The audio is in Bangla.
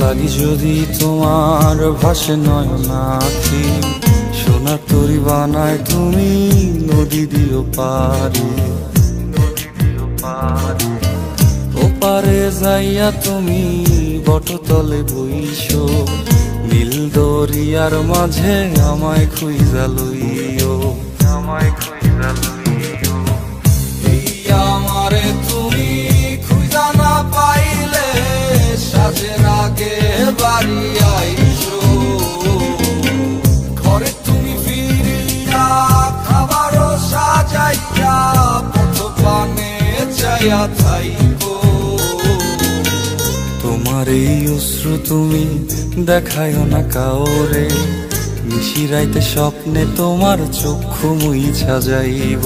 লাগি যদি তোমার ভাসে নয়নাখি, সোনার তরি বানায় তুমি নদী দিও পারি। ওপারে যাইয়া তুমি বটতলে বইসো, নীল দরিয়ার মাঝে আমায় খুঁজা লইও, আমায় খুঁজা লইও। এই আমারে তুমি খুঁজা না পাইলে সাজের আগে বাড়ি আইসো, ঘরে তুমি ফিরিয়া খাবারও সাজাইয়া পথ পানে চাইয়া থাইকো। তোমার এই অশ্রু তুমি দেখায়ও না কাউরে, নিশিরাইতে স্বপ্নে তোমার চক্ষু মুইছা যাইব।